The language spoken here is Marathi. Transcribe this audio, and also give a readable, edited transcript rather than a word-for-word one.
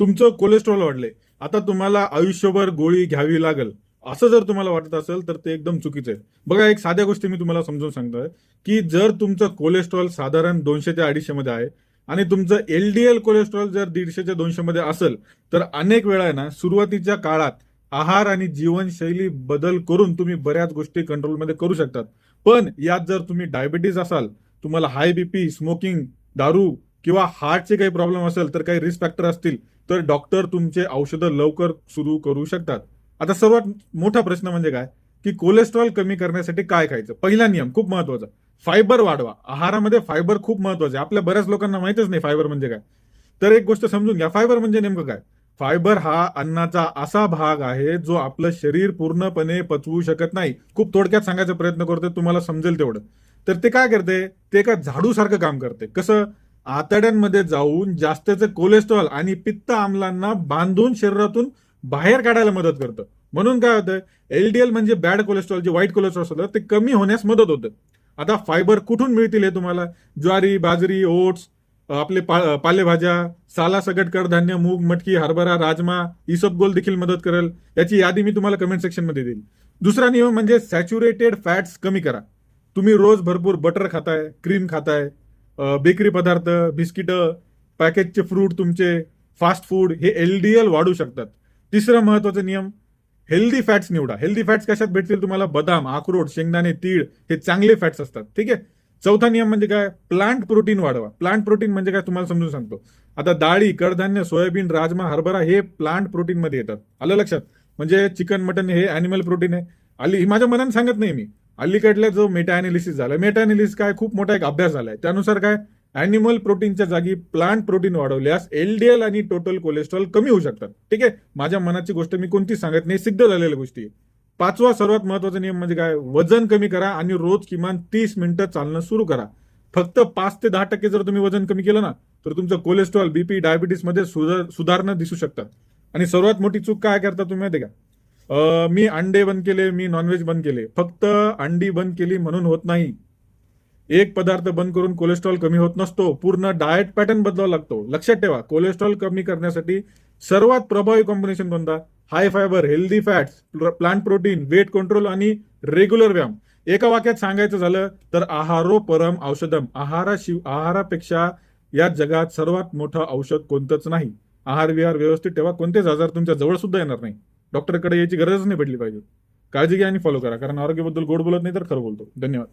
तुमचं कोलेस्ट्रॉल वाढले, आता तुम्हाला आयुष्यभर गोळी घ्यावी लागेल असं जर तुम्हाला वाटत असेल तर ते एकदम चुकीचं आहे. बघा, एक साध्या गोष्टी मी तुम्हाला समजून सांगतोय की जर तुमचं कोलेस्ट्रॉल साधारण 200 ते 250 मध्ये आहे आणि तुमचं एलडीएल कोलेस्ट्रॉल जर 150 ते 200 मध्ये असेल, तर अनेक वेळा आहे ना, सुरुवातीच्या काळात आहार आणि जीवनशैली बदल करून तुम्ही बऱ्याच गोष्टी कंट्रोलमध्ये करू शकतात. पण यात जर तुम्ही डायबिटीज असाल, तुम्हाला हाय बीपी, स्मोकिंग, दारू किंवा हार्टचे काही प्रॉब्लेम असेल, तर काही रिस्क फॅक्टर असतील, तर डॉक्टर तुमचे औषधं लवकर सुरू करू शकतात. आता सर्वात मोठा प्रश्न म्हणजे काय, की कोलेस्ट्रॉल कमी करण्यासाठी काय खायचं? पहिला नियम खूप महत्वाचा, फायबर वाढवा. आहारामध्ये फायबर खूप महत्वाचं आहे. आपल्या बऱ्याच लोकांना माहितच नाही फायबर म्हणजे काय. तर एक गोष्ट समजून घ्या, फायबर म्हणजे नेमकं काय. फायबर हा अन्नाचा असा भाग आहे जो आपलं शरीर पूर्णपणे पचवू शकत नाही. खूप थोडक्यात सांगायचा प्रयत्न करतोय, तुम्हाला समजेल तेवढं. तर ते काय करते, ते एका झाडूसारखं काम करते. कसं? आतड्यांमध्ये जाऊन जास्तचे कोलेस्ट्रॉल आणि पित्त आम्लांना बांधून शरीरातून बाहेर काढायला मदत करतं. म्हणून काय होतं, एलडीएल म्हणजे बॅड कोलेस्ट्रॉल, जे व्हाईट कोलेस्ट्रॉल असतं ते कमी होण्यास मदत होतं. आता फायबर कुठून मिळतील हे तुम्हाला? ज्वारी, बाजरी, ओट्स, आपले पालेभाज्या, सालासकट कडधान्य, मूग, मटकी, हरभरा, राजमा, इसबगोल देखील मदत करेल. याची यादी मी तुम्हाला कमेंट सेक्शन मध्ये देईल. दुसरा नियम म्हणजे सॅच्युरेटेड फॅट्स कमी करा. तुम्ही रोज भरपूर बटर खाताय, क्रीम खाताय, बेकरी पदार्थ, बिस्किट, पॅकेजचे फ्रूट, तुमचे फास्ट फूड, हे एलडीएल वाढू शकतात. तिसरा महत्वाचा नियम, हेल्दी फॅट्स निवडा. हेल्दी फॅट्स कशात भेटतील तुम्हाला? बदाम, अक्रोड, शेंगदाणे, तीळ, हे चांगले फॅट्स असतात. ठीक आहे. चौथा नियम म्हणजे काय? प्लांट प्रोटीन वाढवा. प्लांट प्रोटीन म्हणजे काय तुम्हाला समजून सांगतो. आता डाळी, कडधान्य, सोयाबीन, राजमा, हरभरा हे प्लांट प्रोटीन मध्ये येतात. आलं लक्षात? म्हणजे चिकन, मटन हे अॅनिमल प्रोटीन आहे. माझ्या मनाने सांगत नाही मी, अलीकडल्या जो मेटा अनालिसिस झाला, मेटा अनालिसिस काय खूप मोठा एक अभ्यास झालाय, त्यानुसार काय, अॅनिमल प्रोटीनच्या जागी प्लांट प्रोटीन वाढवल्यास एलडीएल आणि टोटल कोलेस्ट्रॉल कमी होऊ शकतात. ठीक आहे. माझ्या मनाची गोष्ट मी कोणती सांगत नाही, सिद्ध झालेल्या गोष्टी. पाचवा सर्वात महत्वाचा नियम म्हणजे काय? वजन कमी करा आणि रोज किमान 30 मिनिटं चालणं सुरू करा. फक्त 5 ते 10% जर तुम्ही वजन कमी केलं ना, तर तुमचं कोलेस्ट्रॉल, बीपी, डायबिटीस मध्ये सुधारणा दिसू शकतात. आणि सर्वात मोठी चूक काय करता तुम्ही माहिती का? मी अंडे बंद केले, मी नॉनव्हेज बंद केले. फक्त अंडी बंद केली म्हणून होत नाही. एक पदार्थ बंद करून कोलेस्ट्रॉल कमी होत नसतो. पूर्ण डाएट पॅटर्न बदलावा लागतो. लक्षात ठेवा, कोलेस्ट्रॉल कमी करण्यासाठी सर्वात प्रभावी कॉम्बिनेशन कोणता? High fibre, healthy fats, plant protein, weight control आणि रेग्युलर व्यायाम. एका वाक्यात सांगायचं झालं तर आहारो परम औषधम. आहारापेक्षा या जगात सर्वात मोठं औषध कोणतंच नाही. आहार विहार व्यवस्थित ठेवा, कोणतेच आजार तुमच्या जवळ सुद्धा येणार नाही. डॉक्टरकडे यायची गरजच नाही पडली पाहिजे. काळजी घ्या आणि फॉलो करा, कारण आरोग्याबद्दल गोड बोलत नाही तर खरं बोलतो. धन्यवाद.